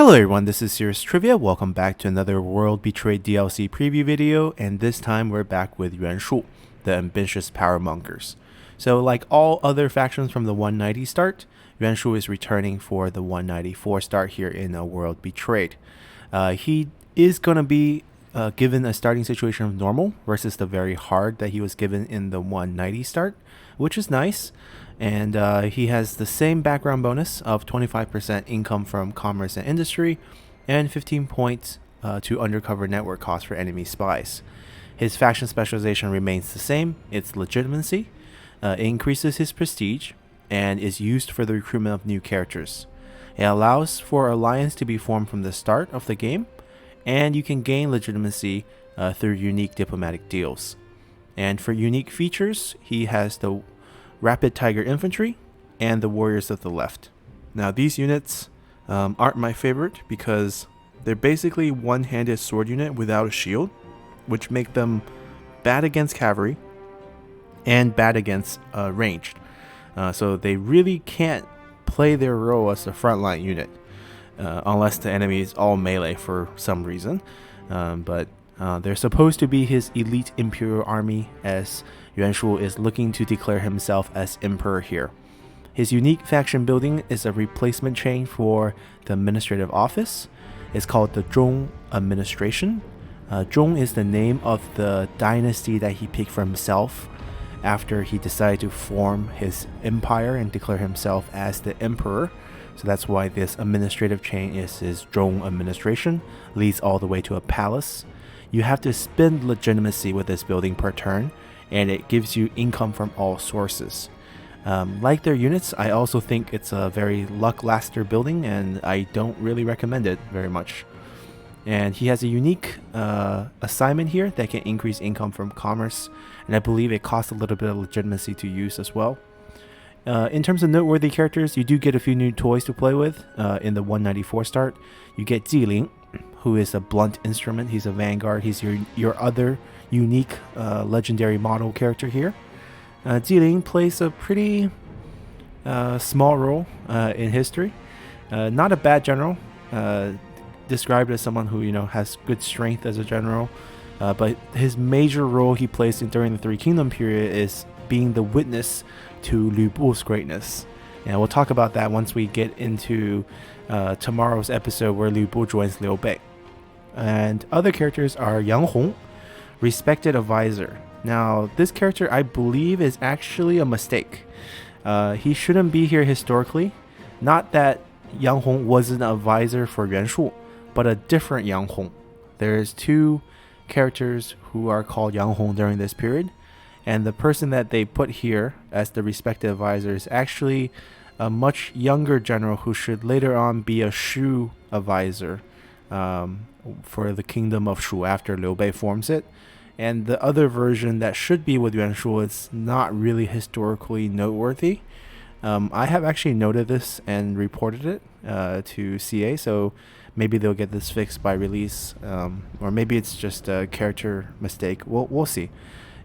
Hello everyone, this is Serious Trivia. Welcome back to another World Betrayed DLC preview video, and this time we're back with Yuan Shu, the ambitious power mongers. So like all other factions from the 190 start, Yuan Shu is returning for the 194 start here in a World Betrayed. He is going to be given a starting situation of normal versus the very hard that he was given in the 190 start, which is nice. And he has the same background bonus of 25% income from commerce and industry and 15 points to undercover network costs for enemy spies. His faction specialization remains the same. It's legitimacy. It increases his prestige and is used for the recruitment of new characters. It allows for alliance to be formed from the start of the game, and you can gain legitimacy through unique diplomatic deals. And for unique features, he has the Rapid Tiger Infantry and the Warriors of the Left. Now these units aren't my favorite because they're basically one-handed sword unit without a shield, which make them bad against cavalry and bad against ranged. So they really can't play their role as a frontline unit unless the enemy is all melee for some reason. But they're supposed to be his elite imperial army, as Yuan Shu is looking to declare himself as emperor here. His unique faction building is a replacement chain for the administrative office. It's called the Zhong administration. Zhong is the name of the dynasty that he picked for himself after he decided to form his empire and declare himself as the emperor. So that's why this administrative chain is his Zhong administration, leads all the way to a palace. You have to spend legitimacy with this building per turn, and it gives you income from all sources. Like their units, I also think it's a very luck-laster building, and I don't really recommend it very much. And he has a unique assignment here that can increase income from commerce, and I believe it costs a little bit of legitimacy to use as well. In terms of noteworthy characters, you do get a few new toys to play with in the 194 start. You get Jiling, who is a blunt instrument. He's a vanguard. He's your other unique legendary model character here. Jiling plays a pretty small role in history. Not a bad general. Described as someone who has good strength as a general. But his major role he plays during the Three Kingdom period is being the witness to Lü Bu's greatness. And we'll talk about that once we get into tomorrow's episode where Lü Bu joins Liu Bei. And other characters are Yang Hong, respected advisor. Now this character I believe is actually a mistake. He shouldn't be here historically. Not that Yang Hong wasn't an advisor for Yuan Shu, but a different Yang Hong. There's two characters who are called Yang Hong during this period, and the person that they put here as the respected advisor is actually a much younger general who should later on be a Shu advisor for the kingdom of Shu after Liu Bei forms it. And the other version that should be with Yuan Shu is not really historically noteworthy. I have actually noted this and reported it to CA, so maybe they'll get this fixed by release, or maybe it's just a character mistake. We'll see.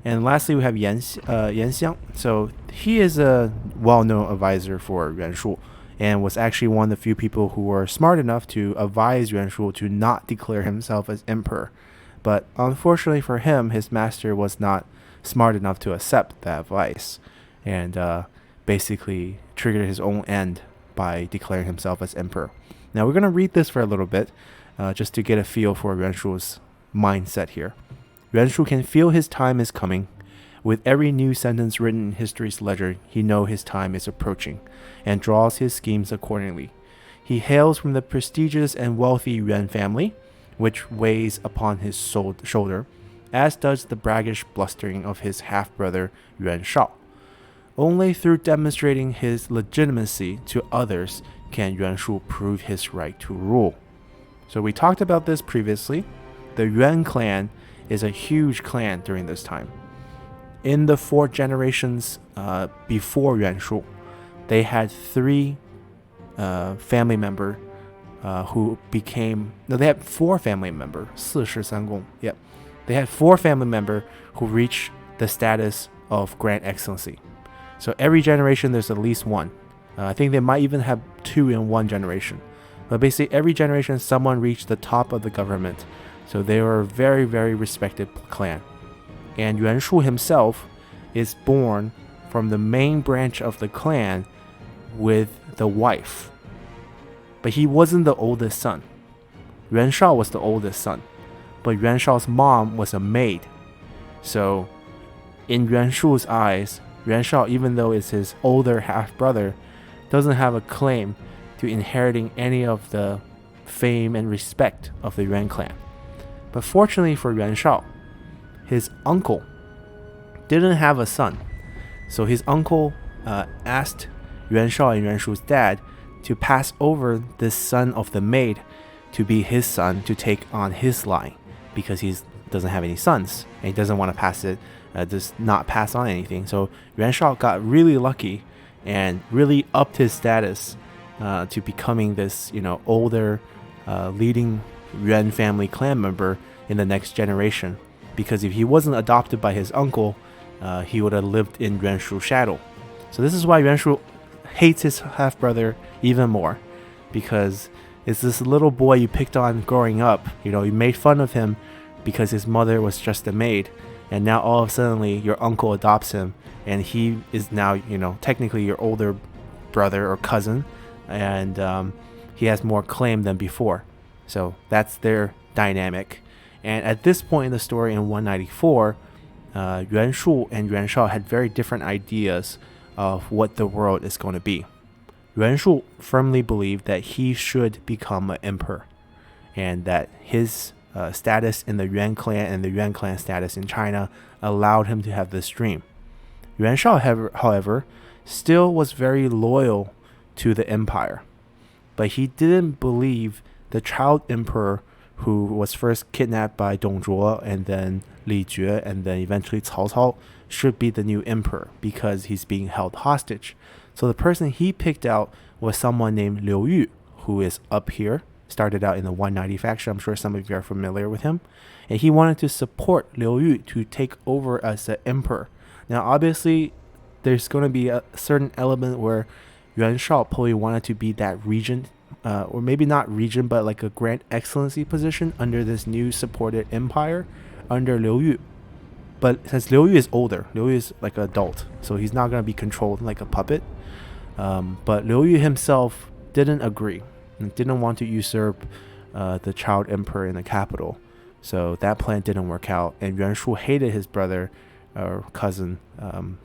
And lastly, we have Yan Xiang. So he is a well-known advisor for Yuan Shu, and was actually one of the few people who were smart enough to advise Yuan Shu to not declare himself as emperor. But unfortunately for him, his master was not smart enough to accept that advice, and basically triggered his own end by declaring himself as emperor. Now we're going to read this for a little bit, just to get a feel for Yuan Shu's mindset here. Yuan Shu can feel his time is coming. With every new sentence written in history's ledger, he knows his time is approaching, and draws his schemes accordingly. He hails from the prestigious and wealthy Yuan family, which weighs upon his shoulder, as does the braggish blustering of his half-brother Yuan Shao. Only through demonstrating his legitimacy to others can Yuan Shu prove his right to rule. So we talked about this previously. The Yuan clan is a huge clan during this time. In the 4 generations before Yuan Shu, they had 3 family members who became... No, they had 4 family members. 四世三公. Yep. They had 4 family members who reached the status of Grand Excellency. So every generation there's at least one. I think they might even have 2 in one generation. But basically, every generation, someone reached the top of the government. So they were a very, very respected clan. And Yuan Shu himself is born from the main branch of the clan with the wife. But he wasn't the oldest son. Yuan Shao was the oldest son. But Yuan Shao's mom was a maid. So in Yuan Shu's eyes, Yuan Shao, even though it's his older half-brother, doesn't have a claim to inheriting any of the fame and respect of the Yuan clan. But fortunately for Yuan Shao, his uncle didn't have a son. So his uncle asked Yuan Shao and Yuan Shu's dad to pass over this son of the maid to be his son to take on his line, because he doesn't have any sons and he doesn't want to just not pass on anything. So Yuan Shao got really lucky and really upped his status to becoming this, older, leading Yuan family clan member in the next generation. Because if he wasn't adopted by his uncle, he would have lived in Yuan Shu's shadow. So this is why Yuan Shu hates his half-brother even more, because it's this little boy you picked on growing up. You made fun of him because his mother was just a maid, and now all of a sudden your uncle adopts him, and he is now, technically your older brother or cousin, and he has more claim than before. So that's their dynamic. And at this point in the story in 194, Yuan Shu and Yuan Shao had very different ideas of what the world is going to be. Yuan Shu firmly believed that he should become an emperor, and that his status in the Yuan clan and the Yuan clan status in China allowed him to have this dream. Yuan Shao, however, still was very loyal to the empire, but he didn't believe the child emperor who was first kidnapped by Dong Zhuo and then Li Jue and then eventually Cao Cao should be the new emperor, because he's being held hostage. So the person he picked out was someone named Liu Yu, who is up here, started out in the 190 faction. I'm sure some of you are familiar with him. And he wanted to support Liu Yu to take over as the emperor. Now, obviously, there's going to be a certain element where Yuan Shao probably wanted to be that regent, or maybe not regent, but like a grand excellency position under this new supported empire under Liu Yu. But since Liu Yu is older, Liu Yu is like an adult, so he's not going to be controlled like a puppet. But Liu Yu himself didn't agree and didn't want to usurp the child emperor in the capital. So that plan didn't work out, and Yuan Shu hated his brother or cousin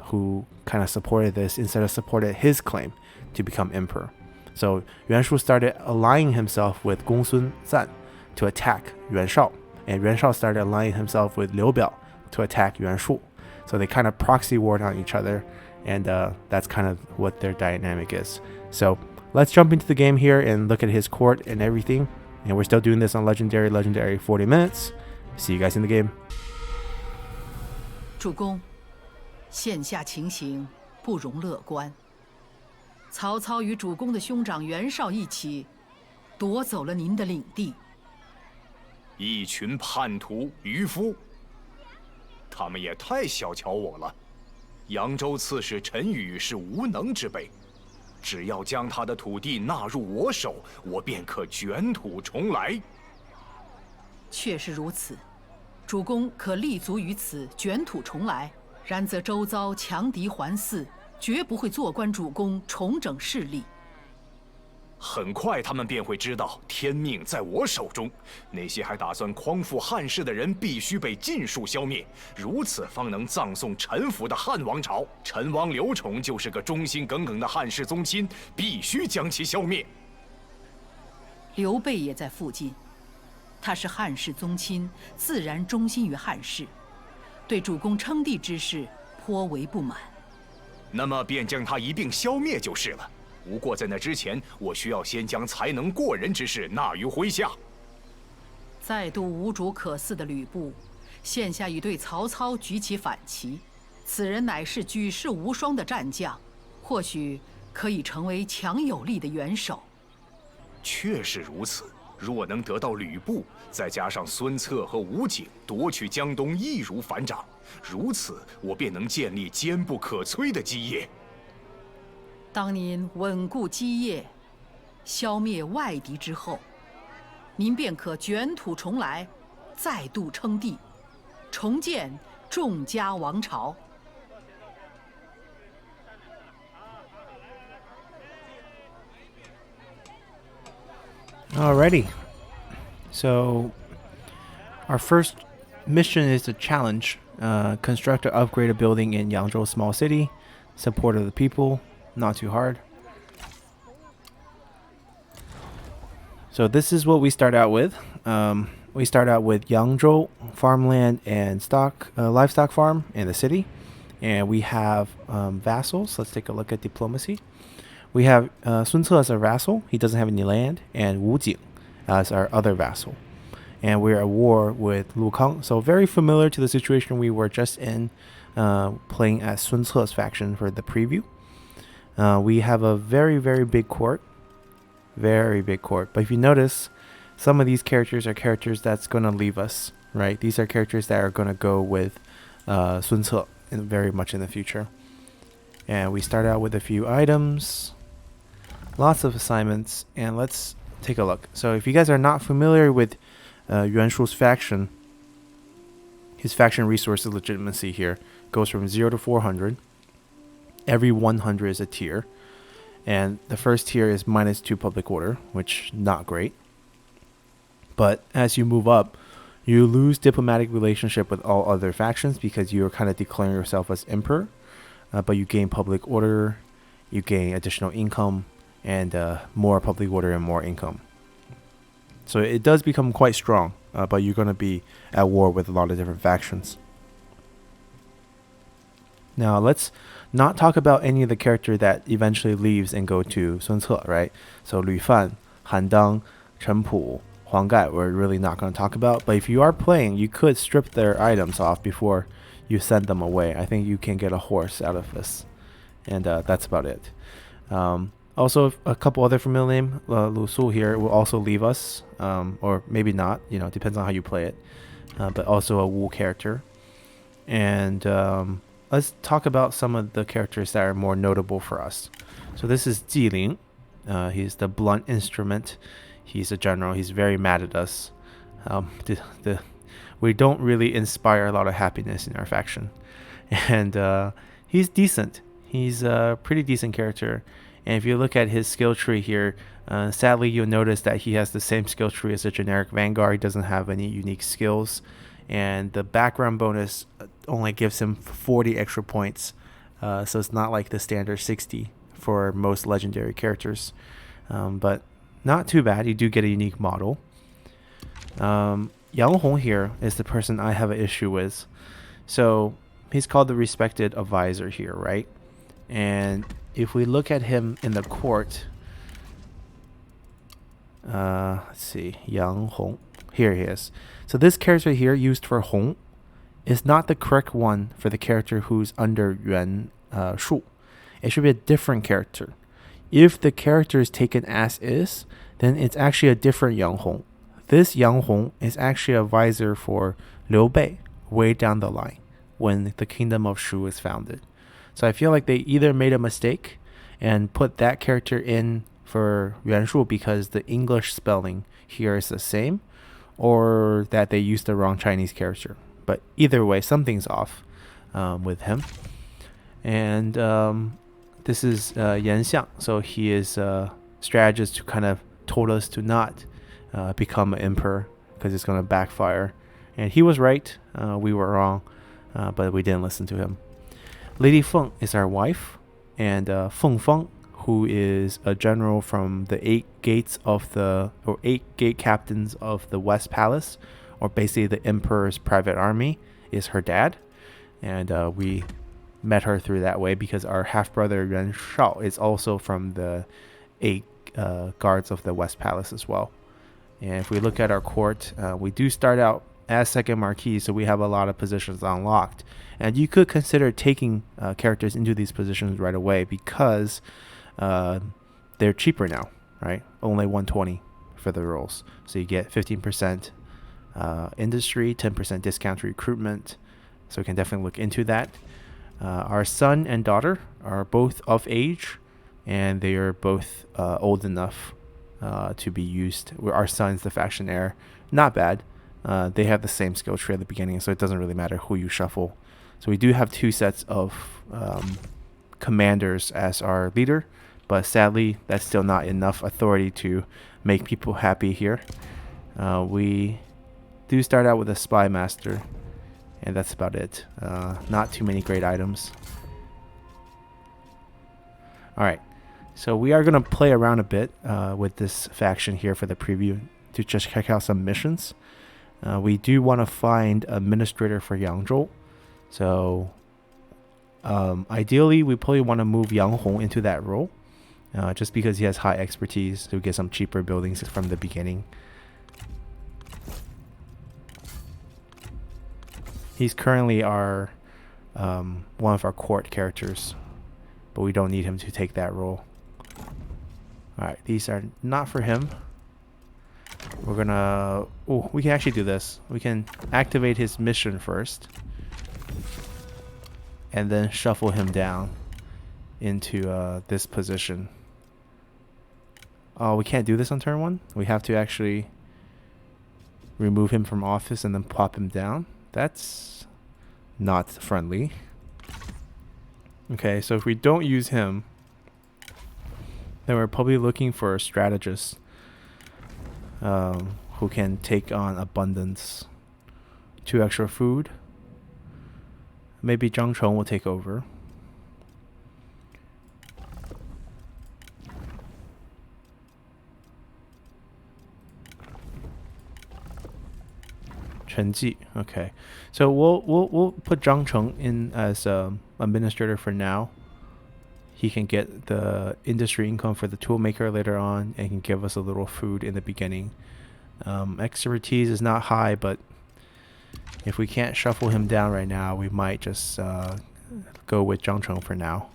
who kind of supported this instead of supported his claim to become emperor. So Yuan Shu started aligning himself with Gongsun Zan to attack Yuan Shao, and Yuan Shao started aligning himself with Liu Biao to attack Yuan Shu. So they kind of proxy warred on each other, and that's kind of what their dynamic is. So let's jump into the game here and look at his court and everything. And we're still doing this on Legendary 40 minutes. See you guys in the game. 主公，现下情形不容乐观。曹操与主公的兄长袁绍一起，夺走了您的领地。一群叛徒渔夫，他们也太小瞧我了。扬州刺史陈宇是无能之辈，只要将他的土地纳入我手，我便可卷土重来。确实如此，主公可立足于此，卷土重来。然则周遭强敌环伺，绝不会坐观主公重整势力。很快他们便会知道天命在我手中，那些还打算匡复汉室的人必须被尽数消灭，如此方能葬送陈腐的汉王朝。陈王刘宠就是个忠心耿耿的汉室宗亲，必须将其消灭。刘备也在附近，他是汉室宗亲，自然忠心于汉室，对主公称帝之事颇为不满。那么便将他一并消灭就是了。不过在那之前，我需要先将才能过人之士纳于麾下。再度无主可饲的吕布，现下已对曹操举起反旗。此人乃是举世无双的战将，或许可以成为强有力的元首。确实如此。若能得到吕布，再加上孙策和吴景夺取江东，易如反掌。如此，我便能建立坚不可摧的基业。当您稳固基业，消灭外敌之后，您便可卷土重来，再度称帝，重建众家王朝。Alrighty. So, our first mission is a challenge. Construct or upgrade a building in Yangzhou small city. Support of the people. Not too hard. So this is what we start out with. We start out with Yangzhou farmland and livestock farm in the city. And we have vassals. Let's take a look at diplomacy. We have Sun Ce as our vassal. He doesn't have any land. And Wu Jing as our other vassal. And we're at war with Lu Kang. So very familiar to the situation we were just in, playing as Sun Ce's faction for the preview. We have a very, very big court. Very big court. But if you notice, some of these characters are characters that's going to leave us, right? These are characters that are going to go with Sun Ce very much in the future. And we start out with a few items. Lots of assignments, and let's take a look. So if you guys are not familiar with Yuan Shu's faction, his faction resources legitimacy here goes from 0 to 400. Every 100 is a tier, and the first tier is -2 public order, which not great. But as you move up, you lose diplomatic relationship with all other factions because you're kind of declaring yourself as emperor, but you gain public order, you gain additional income, and more public order and more income. So it does become quite strong, but you're going to be at war with a lot of different factions. Now let's not talk about any of the character that eventually leaves and go to Sun Ce, right? So Lu Fan, Han Dang, Chen Pu, Huang Gai, we're really not going to talk about. But if you are playing, you could strip their items off before you send them away. I think you can get a horse out of this. And that's about it. Also, a couple other familiar names. Lu Su here will also leave us, or maybe not. Depends on how you play it. But also a Wu character. And let's talk about some of the characters that are more notable for us. So this is Jiling. He's the blunt instrument. He's a general. He's very mad at us. We don't really inspire a lot of happiness in our faction. And he's decent. He's a pretty decent character. And if you look at his skill tree here, sadly you'll notice that he has the same skill tree as a generic Vanguard. He doesn't have any unique skills. And the background bonus only gives him 40 extra points. So it's not like the standard 60 for most legendary characters. But not too bad. You do get a unique model. Yang Hong here is the person I have an issue with. So he's called the respected advisor here, right? And if we look at him in the court, let's see, Yang Hong. Here he is. So this character here used for Hong is not the correct one for the character who's under Yuan Shu. It should be a different character. If the character is taken as is, then it's actually a different Yang Hong. This Yang Hong is actually a advisor for Liu Bei way down the line when the kingdom of Shu is founded. So I feel like they either made a mistake and put that character in for Yuan Shu because the English spelling here is the same, or that they used the wrong Chinese character. But either way, something's off with him. And this is Yan Xiang. So he is a strategist who kind of told us to not become an emperor because it's going to backfire. And he was right. We were wrong, but we didn't listen to him. Lady Feng is our wife, and Feng Feng, who is a general from the 8 gate captains of the West Palace, or basically the Emperor's private army, is her dad. And we met her through that way because our half-brother Yuan Shao is also from the 8 guards of the West Palace as well. And if we look at our court, we do start out as second marquis, so we have a lot of positions unlocked. And you could consider taking characters into these positions right away because they're cheaper now, right? Only 120 for the roles. So you get 15% industry, 10% discount to recruitment. So we can definitely look into that. Our son and daughter are both of age, and they are both old enough to be used. Our son's the faction heir. Not bad. They have the same skill tree at the beginning, so it doesn't really matter who you shuffle. So we do have 2 sets of commanders as our leader, but sadly that's still not enough authority to make people happy here. We do start out with a spy master, and that's about it. Not too many great items. Alright, so we are going to play around a bit with this faction here for the preview to just check out some missions. We do want to find administrator for Yangzhou. So ideally we probably want to move Yang Hong into that role, just because he has high expertise to get some cheaper buildings from the beginning. He's currently our one of our court characters, but we don't need him to take that role. Alright, these are not for him. We're gonna... Oh, we can actually do this. We can activate his mission first, and then shuffle him down into this position. Oh, we can't do this on turn 1? We have to actually remove him from office and then pop him down? That's not friendly. Okay, so if we don't use him, then we're probably looking for a strategist who can take on abundance. 2 extra food. Maybe Zhang Cheng will take over. Chen Ji. Okay, so we'll put Zhang Cheng in as administrator for now. He can get the industry income for the toolmaker later on, and can give us a little food in the beginning. Expertise is not high, but if we can't shuffle him down right now, we might just go with Zhang Cheng for now.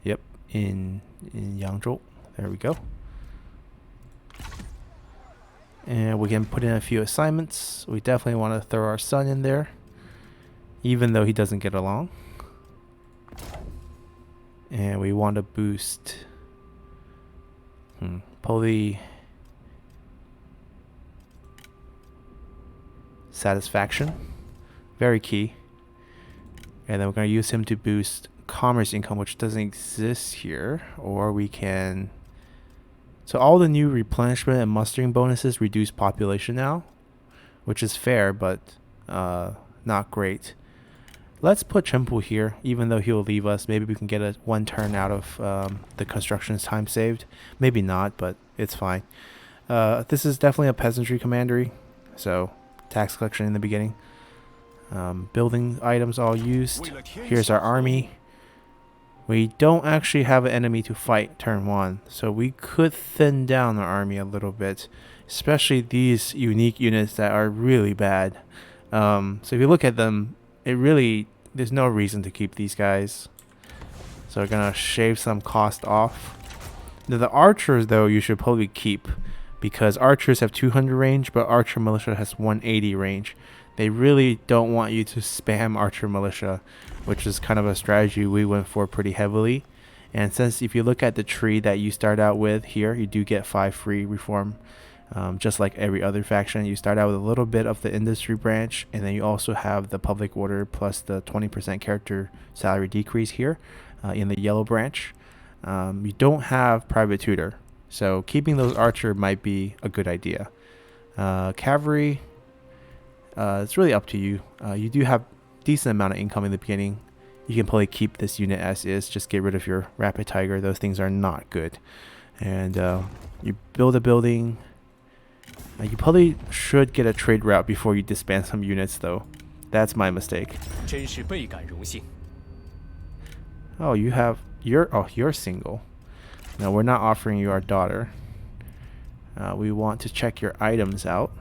Yep, in Yangzhou. There we go. And we can put in a few assignments. We definitely want to throw our son in there, even though he doesn't get along. And we want to boost Poly satisfaction. Very key. And then we're going to use him to boost commerce income, which doesn't exist here. Or we can... So all the new replenishment and mustering bonuses reduce population now, which is fair, but not great. Let's put Chenpu here, even though he'll leave us. Maybe we can get a 1 turn out of the construction's time saved. Maybe not, but it's fine. This is definitely a peasantry commandery, so tax collection in the beginning. Building items all used. Here's our army. We don't actually have an enemy to fight turn 1, so we could thin down our army a little bit, especially these unique units that are really bad. So if you look at them, there's no reason to keep these guys. So we're gonna shave some cost off. Now the archers, though, you should probably keep, because archers have 200 range, but archer militia has 180 range. They really don't want you to spam archer militia, which is kind of a strategy we went for pretty heavily. And since if you look at the tree that you start out with here, you do get 5 free reform. Just like every other faction, you start out with a little bit of the industry branch, and then you also have the public order plus the 20% character salary decrease here in the yellow branch. You don't have private tutor, so keeping those archer might be a good idea. Cavalry, it's really up to you. You do have decent amount of income in the beginning. You can probably keep this unit as is, just get rid of your rapid tiger. Those things are not good. And you build a building. You probably should get a trade route before you disband some units, though. That's my mistake. Oh, you're single. No, we're not offering you our daughter. We want to check your items out.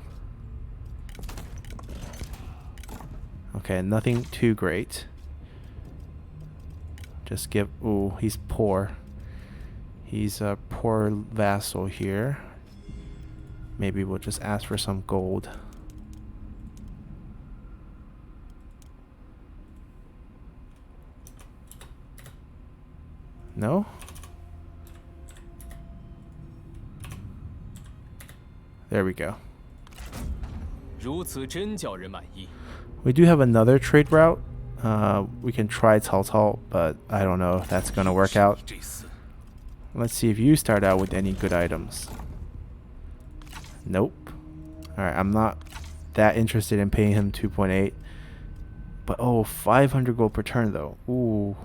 Okay, nothing too great. Just give... Ooh, he's poor. He's a poor vassal here. Maybe we'll just ask for some gold. No? There we go. 如此真叫人满意。 We do have another trade route. We can try Cao Cao, but I don't know if that's gonna work out. 这厮 Let's see if you start out with any good items. Nope. Alright, I'm not that interested in paying him 2.8. But oh, 500 gold per turn though. Ooh.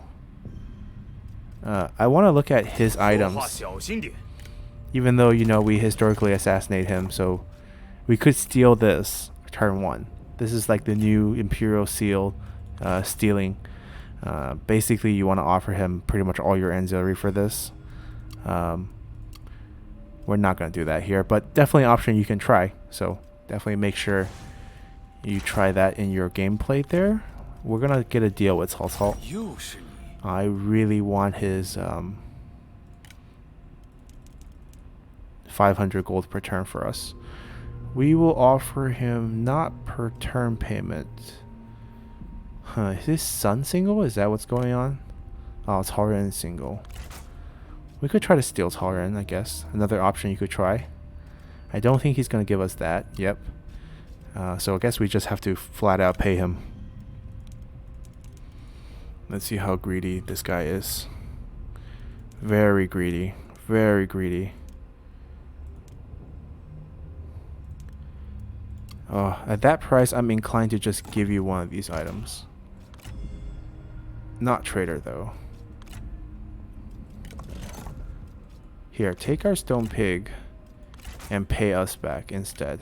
I want to look at his 说话 items. 小心点。 Even though, you know, we historically assassinate him, so we could steal this turn 1. This is like the new Imperial Seal stealing. Basically, you want to offer him pretty much all your auxiliary for this. We're not going to do that here, but definitely an option you can try. So definitely make sure you try that in your gameplay there. We're going to get a deal with Cao Cao. 又是你。 I really want his 500 gold per turn for us. We will offer him not per turn payment. Huh, is this Sun single? Is that what's going on? Oh, Cao Ren single. We could try to steal Cao Ren, I guess. Another option you could try. I don't think he's going to give us that. Yep. So I guess we just have to flat out pay him. Let's see how greedy this guy is. Very greedy. Very greedy. Oh, at that price, I'm inclined to just give you one of these items. Not trader, though. Here, take our stone pig and pay us back instead.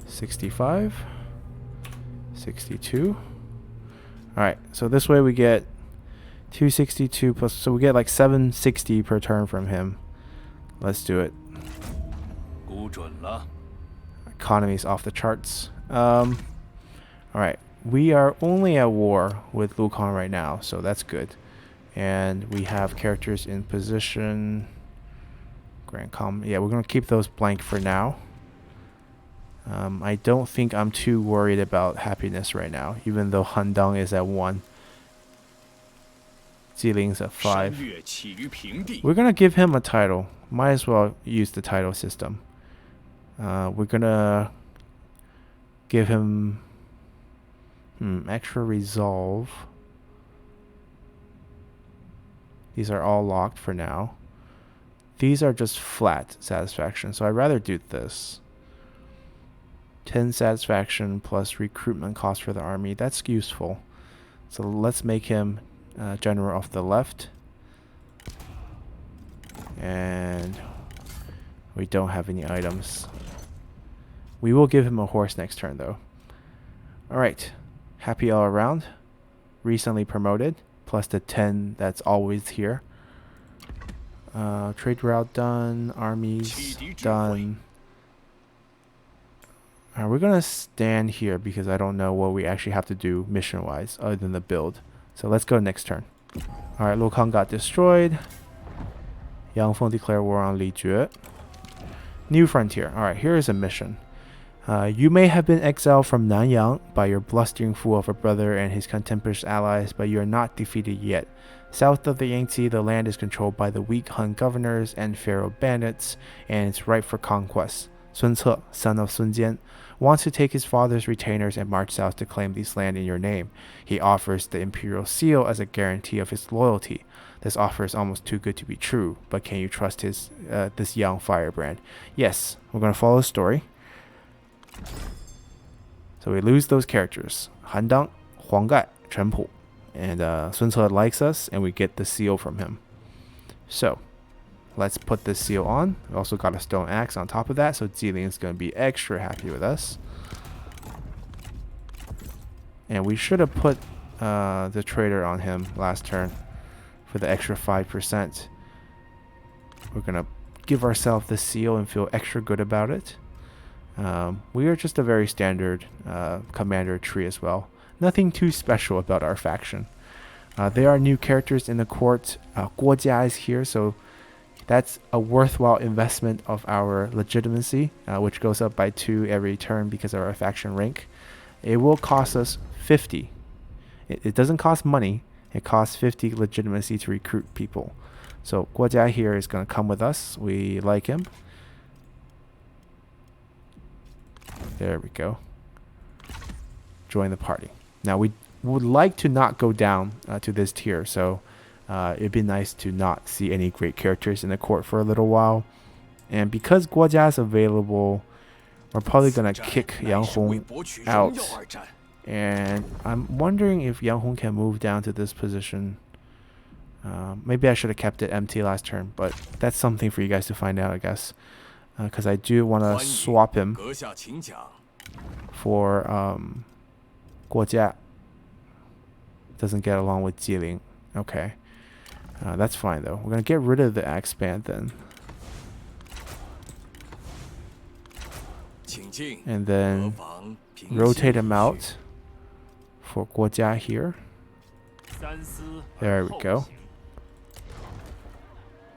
$65, $62. Alright, so this way we get 262 plus, so we get like 760 per turn from him. Let's do it. 估准了。 Economy's off the charts. Alright, we are only at war with Lucan right now, so that's good. And we have characters in position. Grand Com. Yeah, we're going to keep those blank for now. I don't think I'm too worried about happiness right now, even though Handong is at 1. Ziling's at 5. 山岳起于平地。 We're gonna give him a title. Might as well use the title system. We're gonna give him extra resolve. These are all locked for now. These are just flat satisfaction, so I'd rather do this. 10 satisfaction plus recruitment cost for the army. That's useful. So let's make him general off the left. And we don't have any items. We will give him a horse next turn though. Alright. Happy all around. Recently promoted. Plus the 10 that's always here. Trade route done. Armies done. We're gonna stand here because I don't know what we actually have to do mission wise other than the build. So let's go next turn. Alright, Lu Kang got destroyed. Yang Feng declared war on Li Jue. New frontier. Alright, here is a mission. You may have been exiled from Nanyang by your blustering fool of a brother and his contemptuous allies, but you are not defeated yet. South of the Yangtze, the land is controlled by the weak Han governors and pharaoh bandits, and it's ripe for conquest. Sun Ce, son of Sun Jian, wants to take his father's retainers and march south to claim this land in your name. He offers the imperial seal as a guarantee of his loyalty. This offer is almost too good to be true, but can you trust this young firebrand? Yes, we're going to follow the story. So we lose those characters. Han Dang, Huang Gai, Chen Pu. And Sun Ce likes us, and we get the seal from him. So let's put this seal on. We also got a stone axe on top of that, so Ziling is going to be extra happy with us. And we should have put the trader on him last turn for the extra 5%. We're going to give ourselves the seal and feel extra good about it. We are just a very standard commander tree as well. Nothing too special about our faction. There are new characters in the court. Guo Jia is here, so that's a worthwhile investment of our legitimacy, which goes up by 2 every turn because of our faction rank. It will cost us 50 It doesn't cost money. It costs 50 legitimacy to recruit people. So Guo Jia here is going to come with us. We like him. There we go. Join the party. Now we would like to not go down to this tier, so it'd be nice to not see any great characters in the court for a little while. And because Guo Jia is available, we're probably going to kick Yang Hong out. And I'm wondering if Yang Hong can move down to this position. Maybe I should have kept it empty last turn, but that's something for you guys to find out, I guess. Because I do want to swap him for Guo Jia. Doesn't get along with Jieling. Okay. That's fine, though. We're going to get rid of the axe band then. And then rotate him out for Guo Jia here. There we go.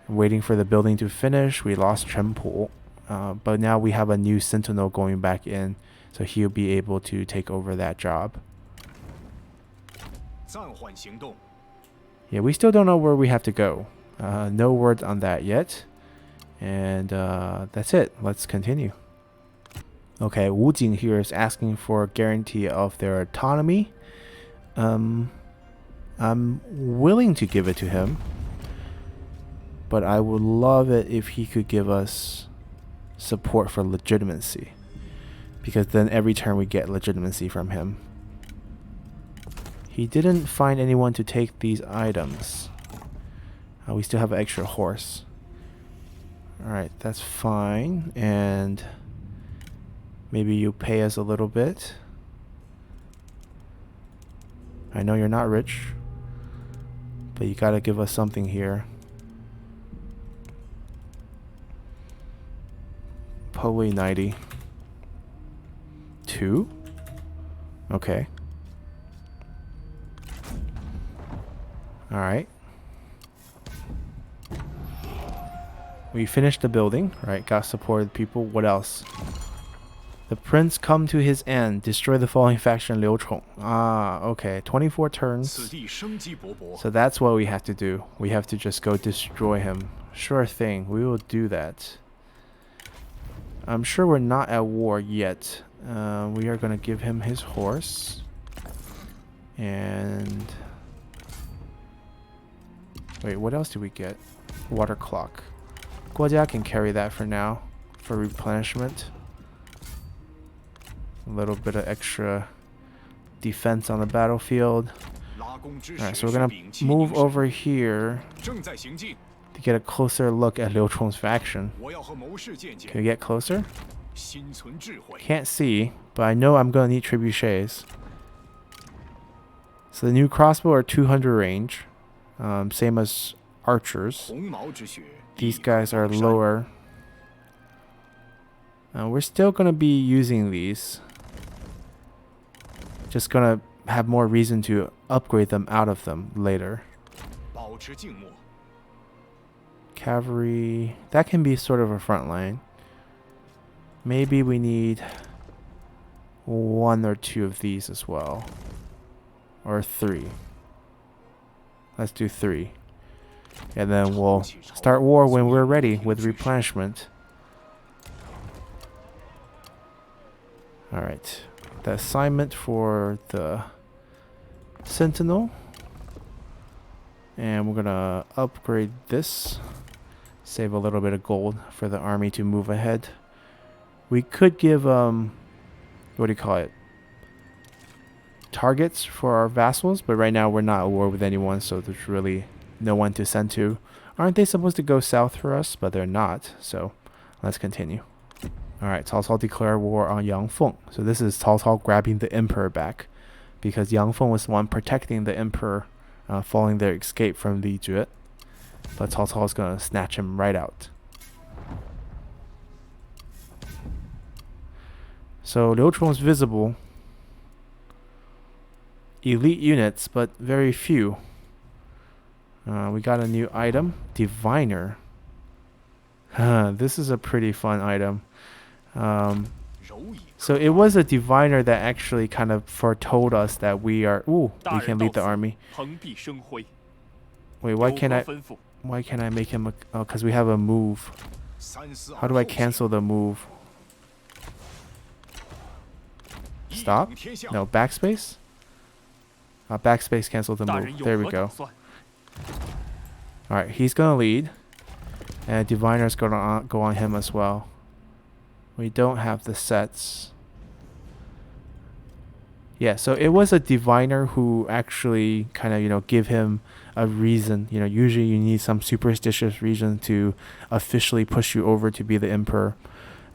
Waiting for the building to finish. We lost Chen Po. But now we have a new sentinel going back in. So he'll be able to take over that job. Yeah, we still don't know where we have to go. No word on that yet. And that's it. Let's continue. Okay, Wu Jing here is asking for a guarantee of their autonomy. I'm willing to give it to him. But I would love it if he could give us support for legitimacy. Because then every turn we get legitimacy from him. He didn't find anyone to take these items. We still have an extra horse. Alright, that's fine. And maybe you pay us a little bit. I know you're not rich, but you gotta give us something here. Probably 90. 2? Okay. Alright. We finished the building, right? Got supported people. What else? The prince come to his end. Destroy the following faction, Liu Chong. Ah, okay. 24 turns. So that's what we have to do. We have to just go destroy him. Sure thing. We will do that. I'm sure we're not at war yet. We are going to give him his horse. And... wait, what else do we get? Water clock. Guo Jia can carry that for now. For replenishment. A little bit of extra defense on the battlefield. Alright, so we're going to move over here to get a closer look at Liu Chong's faction. Can we get closer? Can't see, but I know I'm going to need trebuchets. So the new crossbow are 200 range. Same as archers. These guys are lower. We're still going to be using these. Just going to have more reason to upgrade them out of them later. Cavalry. That can be sort of a front line. Maybe we need 1 or 2 of these as well. Or 3. Let's do 3. And then we'll start war when we're ready with replenishment. Alright. The assignment for the sentinel. And we're gonna upgrade this. Save a little bit of gold for the army to move ahead. We could give what do you call it? Targets for our vassals, but right now we're not at war with anyone, so there's really no one to send to. Aren't they supposed to go south for us? But they're not, so let's continue. Alright, Cao Cao declared war on Yang Feng. So this is Cao Cao grabbing the emperor back, because Yang Feng was the one protecting the emperor following their escape from Li Jue. But Cao Cao is going to snatch him right out. So Liu Chong is visible. Elite units, but very few. We got a new item, Diviner. This is a pretty fun item. So it was a diviner that actually kind of foretold us that we can lead the army. Wait, why can't I make him because we have a move. How do I cancel the move? Stop? No, backspace? Backspace canceled the move. There we go. Alright, he's gonna lead. And diviner's gonna go on him as well. We don't have the sets. Yeah, so it was a diviner who actually kind of, give him a reason. Usually you need some superstitious reason to officially push you over to be the emperor.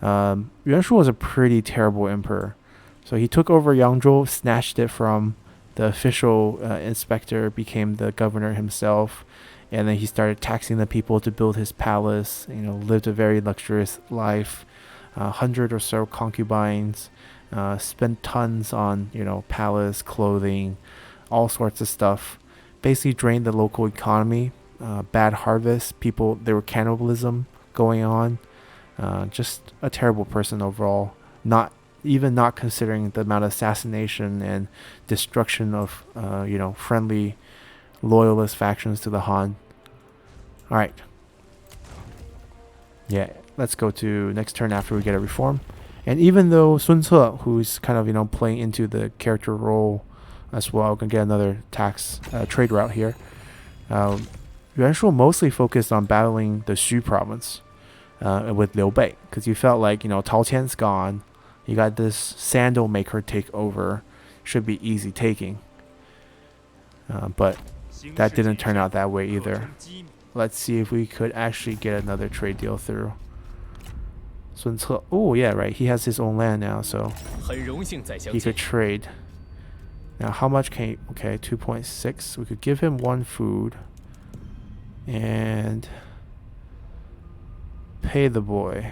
Yuan Shu was a pretty terrible emperor. So he took over Yangzhou, snatched it from the official inspector, became the governor himself. And then he started taxing the people to build his palace, lived a very luxurious life. 100 or so concubines, spent tons on, palace, clothing, all sorts of stuff. Basically drained the local economy, bad harvest, there were cannibalism going on. Just a terrible person overall, not considering the amount of assassination and destruction of, friendly loyalist factions to the Han. Alright. Yeah. Let's go to next turn after we get a reform. And even though Sun Ce, who's kind of, playing into the character role as well, can get another trade route here. Yuan Shu mostly focused on battling the Xu province with Liu Bei, because you felt like, Tao Qian's gone. You got this sandal maker take over. Should be easy taking. But that didn't turn out that way either. Let's see if we could actually get another trade deal through. Sun Ce, oh yeah, right. He has his own land now, so he could trade. Now, how much can he? Okay, 2.6. We could give him 1 food and pay the boy.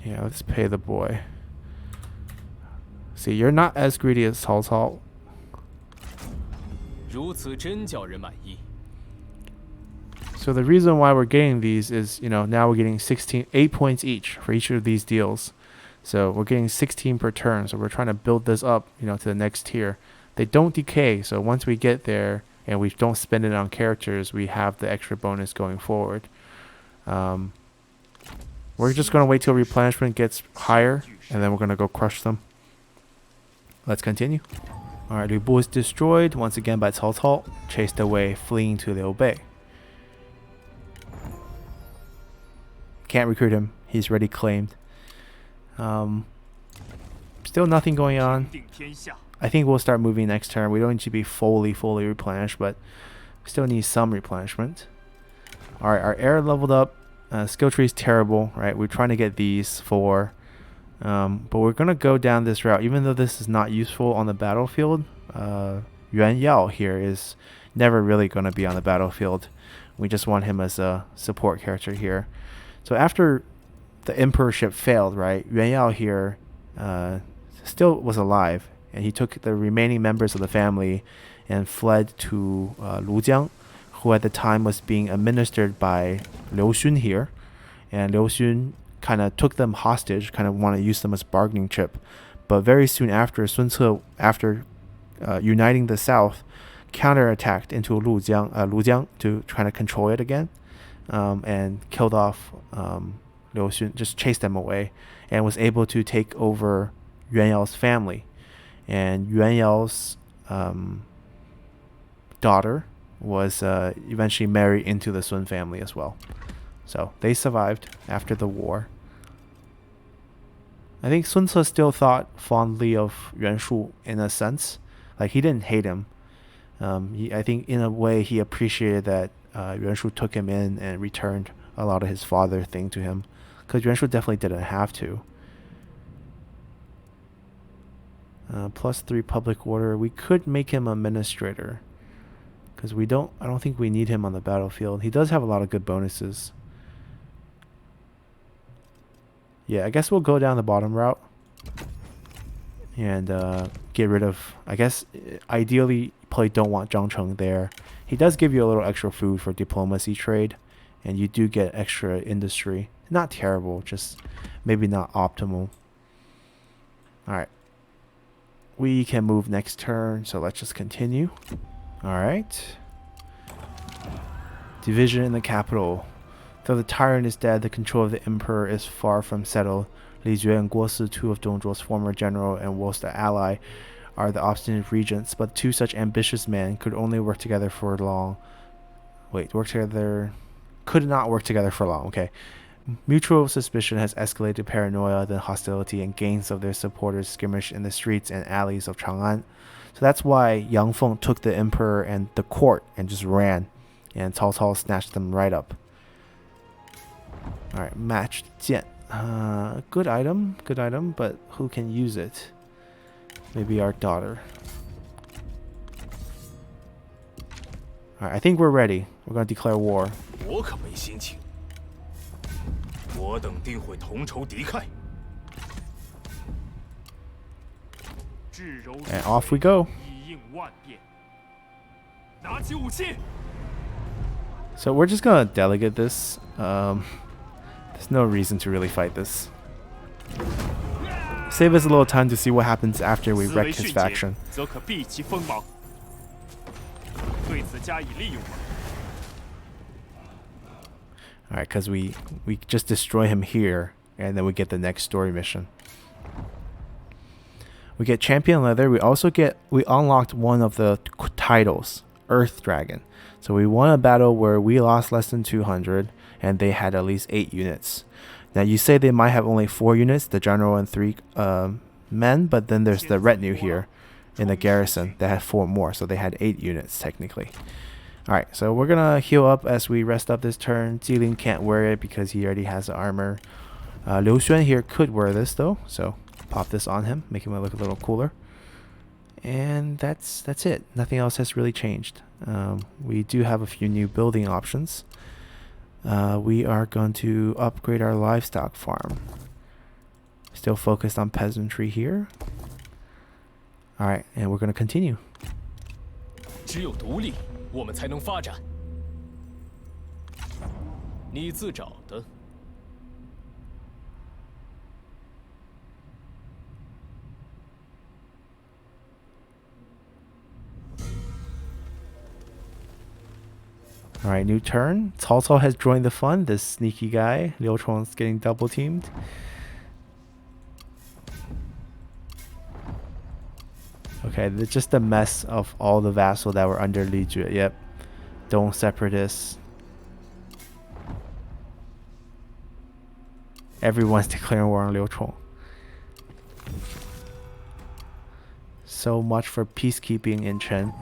Yeah, let's pay the boy. See, you're not as greedy as Cao Cao. 如此真叫人满意。 So the reason why we're getting these is, now we're getting 8 points each for each of these deals. So we're getting 16 per turn. So we're trying to build this up, to the next tier. They don't decay. So once we get there and we don't spend it on characters, we have the extra bonus going forward. We're just going to wait till replenishment gets higher, and then we're going to go crush them. Let's continue. Alright, Liu Bu is destroyed once again by Cao Cao, chased away, fleeing to Liu Bei. Can't recruit him. He's already claimed. Still nothing going on. I think we'll start moving next turn. We don't need to be fully replenished, but still need some replenishment. Alright, our heir leveled up. Skill tree is terrible, right? We're trying to get these 4. But we're going to go down this route. Even though this is not useful on the battlefield, Yuan Yao here is never really going to be on the battlefield. We just want him as a support character here. So after the emperorship failed, right, Yuan Yao here still was alive, and he took the remaining members of the family and fled to Lujiang, who at the time was being administered by Liu Xun here. And Liu Xun kind of took them hostage, kind of want to use them as bargaining chip. But very soon after, Sun Ce, after uniting the south, counterattacked into Lujiang to try to control it again. And killed off Liu Xun, just chased them away, and was able to take over Yuan Yao's family. And Yuan Yao's daughter was eventually married into the Sun family as well. So they survived after the war. I think Sun Ce still thought fondly of Yuan Shu in a sense. Like, he didn't hate him. I think in a way he appreciated that Yuan Shu took him in and returned a lot of his father thing to him, because Yuan Shu definitely didn't have to. +3 public order. We could make him administrator, because I don't think we need him on the battlefield. He does have a lot of good bonuses. Yeah, I guess we'll go down the bottom route and get rid of, I guess ideally probably don't want Zhang Cheng there. He does give you a little extra food for diplomacy trade, and you do get extra industry. Not terrible, just maybe not optimal. Alright. We can move next turn, so let's just continue. Alright. Division in the capital. Though the tyrant is dead, the control of the emperor is far from settled. Li Jue and Guo Si, two of Dongzhuo's former general and Wu's ally, are the obstinate regents, but two such ambitious men could only work together for long. Could not work together for long, okay. Mutual suspicion has escalated to paranoia, then hostility, and gangs of their supporters skirmish in the streets and alleys of Chang'an. So that's why Yang Feng took the emperor and the court and just ran, and Cao Cao snatched them right up. Alright, matched Jian. Good item, but who can use it? Maybe our daughter. Alright, I think we're ready. We're gonna declare war. And off we go. So we're just gonna delegate this. There's no reason to really fight this. Save us a little time to see what happens after we wreck his faction. Alright, because we just destroy him here, and then we get the next story mission. We get Champion Leather. We unlocked one of the titles, Earth Dragon. So we won a battle where we lost less than 200, and they had at least 8 units. Now you say they might have only 4 units, the general and 3 men, but then there's the retinue here in the garrison that had 4 more, so they had 8 units technically. Alright, so we're gonna heal up as we rest up this turn. Jilin can't wear it because he already has the armor. Liu Xuan here could wear this though, so pop this on him, make him look a little cooler. And that's it. Nothing else has really changed. We do have a few new building options. We are going to upgrade our livestock farm. Still focused on peasantry here. Alright, and we're going to continue. 只有独立，我们才能发展。你自找的。Alright, new turn. Cao Cao has joined the fun. This sneaky guy. Liu Chuang's getting double teamed. Okay, just the mess of all the vassals that were under Li Jue. Yep. Dong separatists. Everyone's declaring war on Liu Chuang. So much for peacekeeping in Chen.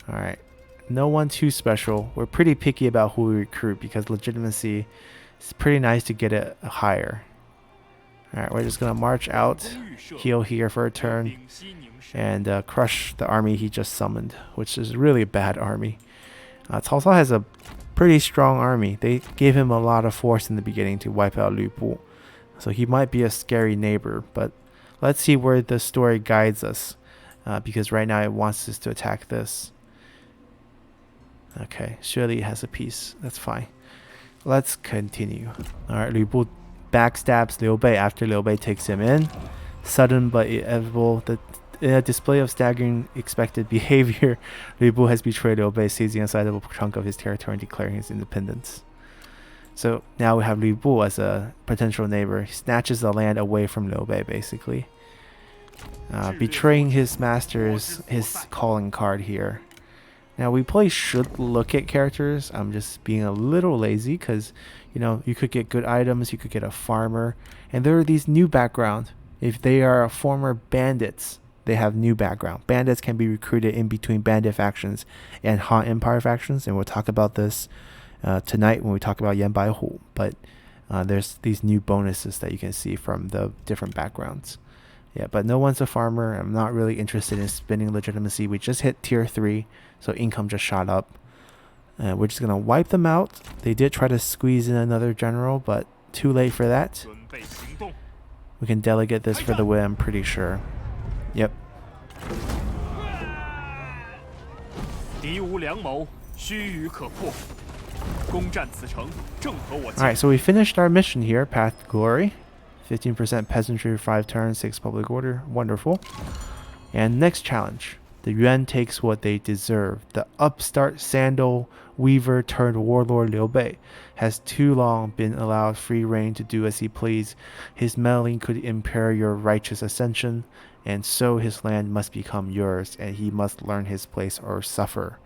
Alright. No one too special. We're pretty picky about who we recruit because legitimacy is pretty nice to get it higher. Alright, we're just going to march out, heal here for a turn, and crush the army he just summoned, which is really a bad army. Cao Cao has a pretty strong army. They gave him a lot of force in the beginning to wipe out Lü Bu. So he might be a scary neighbor, but let's see where the story guides us. Because right now it wants us to attack this. Okay, surely it has a piece. That's fine. Let's continue. Alright, Lü Bu backstabs Liu Bei after Liu Bei takes him in. Sudden but inevitable. In a display of staggering expected behavior, Lü Bu has betrayed Liu Bei, seizing a sizable chunk of his territory and declaring his independence. So now we have Lü Bu as a potential neighbor. He snatches the land away from Liu Bei, basically. Betraying his master is his calling card here. Now we probably should look at characters. I'm just being a little lazy because, you know, you could get good items, you could get a farmer, and there are these new background. If they are former bandits, they have new background. Bandits can be recruited in between bandit factions and Han Empire factions, and we'll talk about this tonight when we talk about Yan Bai Hu. But there's these new bonuses that you can see from the different backgrounds. Yeah, but no one's a farmer. I'm not really interested in spending legitimacy. We just hit tier 3, so income just shot up. We're just going to wipe them out. They did try to squeeze in another general, but too late for that. We can delegate this for the win, I'm pretty sure. Yep. Alright, so we finished our mission here, Path to Glory. 15% peasantry, 5 turns, 6 public order. Wonderful. And next challenge. The Yuan takes what they deserve. The upstart sandal weaver turned warlord Liu Bei has too long been allowed free rein to do as he please. His meddling could impair your righteous ascension, and so his land must become yours, and he must learn his place or suffer.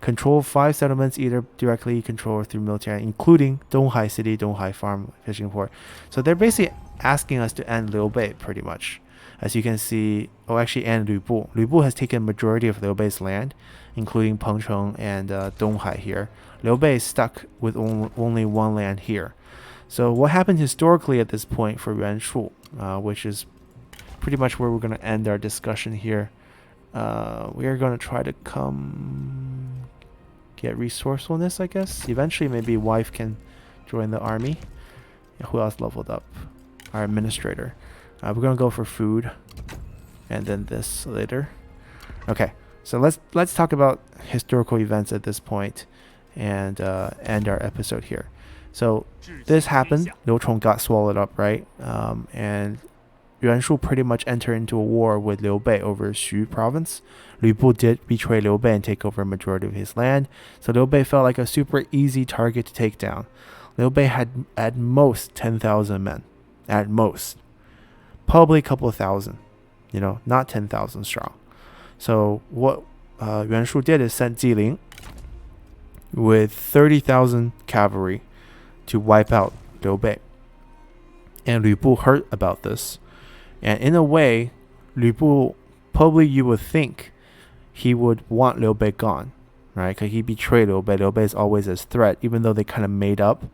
Control 5 settlements, either directly controlled through military, including Donghai City, Donghai Farm, Fishing Port. So they're basically asking us to end Liu Bei, pretty much. As you can see, and Lu Bu. Lu Bu has taken majority of Liu Bei's land, including Pengcheng and Donghai here. Liu Bei is stuck with only one land here. So what happened historically at this point for Yuan Shu, which is pretty much where we're going to end our discussion here. We are going to try to get resourcefulness, I guess. Eventually, maybe wife can join the army. Who else leveled up? Our administrator. We're going to go for food, and then this later. Okay, so let's talk about historical events at this point, and end our episode here. So this happened. Liu Chong got swallowed up, right? And Yuan Shu pretty much entered into a war with Liu Bei over Xu province. Lu Bu did betray Liu Bei and take over a majority of his land, so Liu Bei felt like a super easy target to take down. Liu Bei had at most 10,000 men, at most. Probably a couple of thousand, not 10,000 strong. So what Yuan Shu did is sent Jilin with 30,000 cavalry to wipe out Liu Bei. And Lu Bu heard about this. And in a way, Lu Bu, probably you would think he would want Liu Bei gone, right? Because he betrayed Liu Bei. Liu Bei is always his threat, even though they kind of made up,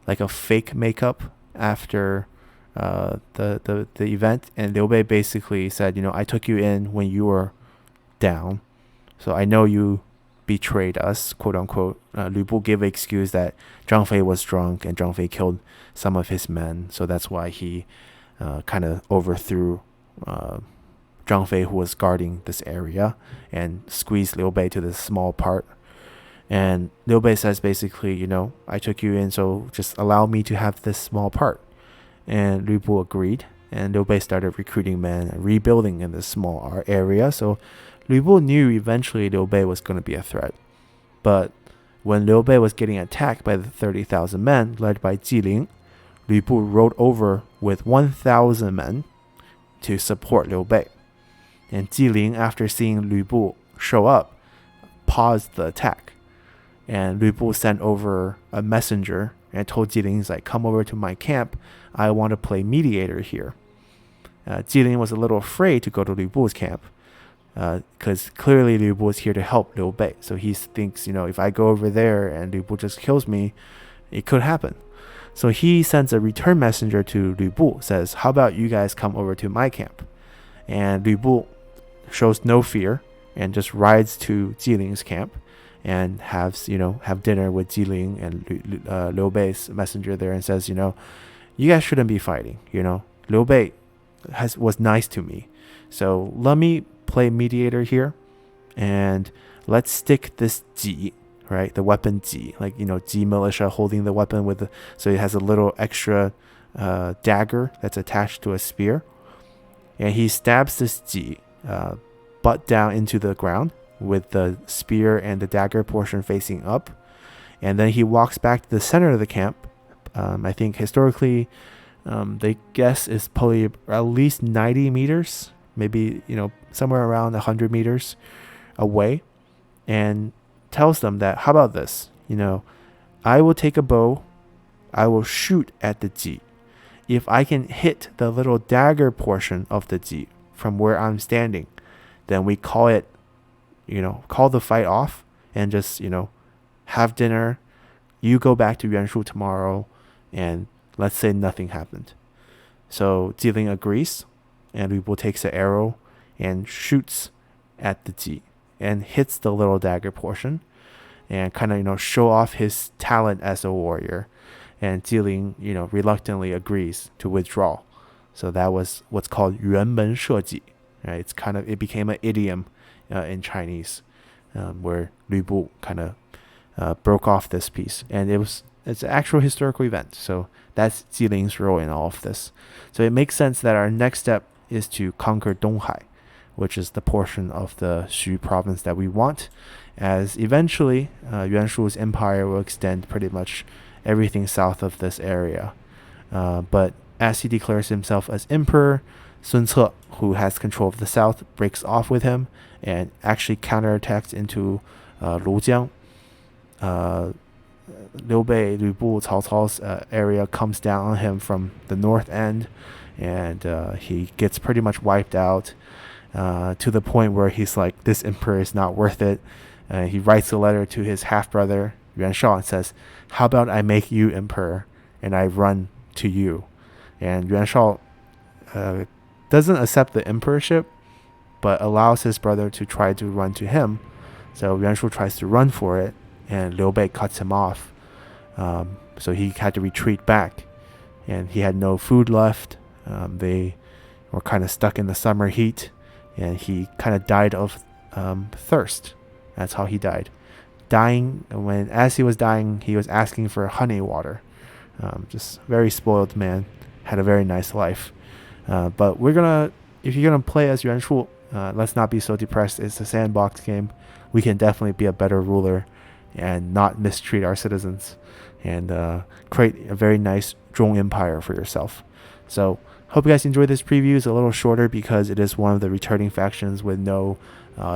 like a fake makeup after the event. And Liu Bei basically said, I took you in when you were down, so I know you betrayed us, quote unquote. Lu Bu gave an excuse that Zhang Fei was drunk and Zhang Fei killed some of his men, so that's why he kind of overthrew Zhang Fei, who was guarding this area, and squeezed Liu Bei to this small part. And Liu Bei says basically, I took you in, so just allow me to have this small part. And Lu Bu agreed, and Liu Bei started recruiting men and rebuilding in this small area. So Lu Bu knew eventually Liu Bei was going to be a threat. But when Liu Bei was getting attacked by the 30,000 men led by Jilin, Lu Bu rode over with 1,000 men to support Liu Bei. And Jilin, after seeing Lu Bu show up, paused the attack. And Lu Bu sent over a messenger and told Jilin, he's like, come over to my camp. I want to play mediator here. Jilin was a little afraid to go to Lu Bu's camp, because clearly Lu Bu is here to help Liu Bei. So he thinks, if I go over there and Lu Bu just kills me, it could happen. So he sends a return messenger to Lu Bu, says, how about you guys come over to my camp? And Lu Bu shows no fear and just rides to Jilin's camp and have dinner with Jilin and Liu Bei's messenger there, and says, you guys shouldn't be fighting. Liu Bei was nice to me, so let me play mediator here, and let's stick this Ji, right, the weapon Ji, like Ji militia holding the weapon so it has a little extra dagger that's attached to a spear, and he stabs this Ji butt down into the ground with the spear and the dagger portion facing up, and then he walks back to the center of the camp. I think historically they guess is probably at least 90 meters, maybe somewhere around 100 meters away, and tells them that, how about this, I will take a bow, I will shoot at the Ji. If I can hit the little dagger portion of the Ji from where I'm standing, then we call the fight off, and just have dinner. You go back to Yuan Shu tomorrow, and let's say nothing happened. So Jilin agrees, and Lu Bu takes an arrow and shoots at the Ji and hits the little dagger portion, and kind of show off his talent as a warrior. And Jilin reluctantly agrees to withdraw. So that was what's called 辕门射戟, right? It became an idiom in Chinese, where Lu Bu kind of broke off this peace, and it's an actual historical event. So that's Jiling's role in all of this. So it makes sense that our next step is to conquer Donghai, which is the portion of the Xu province that we want, as eventually Yuan Shu's empire will extend pretty much everything south of this area. But as he declares himself as emperor, Sun Ce, who has control of the south, breaks off with him and actually counterattacks into Lujiang. Liu Bei, Lu Bu, Cao Cao's area comes down on him from the north end, and he gets pretty much wiped out to the point where he's like, this emperor is not worth it. He writes a letter to his half-brother, Yuan Shao, and says, how about I make you emperor and I run to you? And Yuan Shao doesn't accept the emperorship, but allows his brother to try to run to him. So Yuan Shu tries to run for it, and Liu Bei cuts him off. So he had to retreat back, and he had no food left. They were kind of stuck in the summer heat, and he kind of died of thirst. That's how he died. As he was dying, he was asking for honey water. Just very spoiled man, had a very nice life. But if you're gonna play as Yuan Shu, let's not be so depressed. It's a sandbox game. We can definitely be a better ruler and not mistreat our citizens, and create a very nice Zhong empire for yourself. So hope you guys enjoyed this preview. It's a little shorter because it is one of the returning factions with no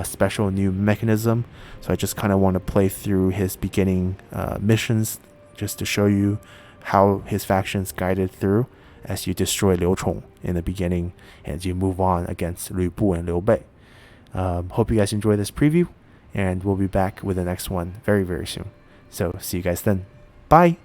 special new mechanism. So I just kind of want to play through his beginning missions just to show you how his factions guided through as you destroy Liu Chong in the beginning and you move on against Lu Bu and Liu Bei. Hope you guys enjoy this preview, and we'll be back with the next one very, very soon. So see you guys then. Bye!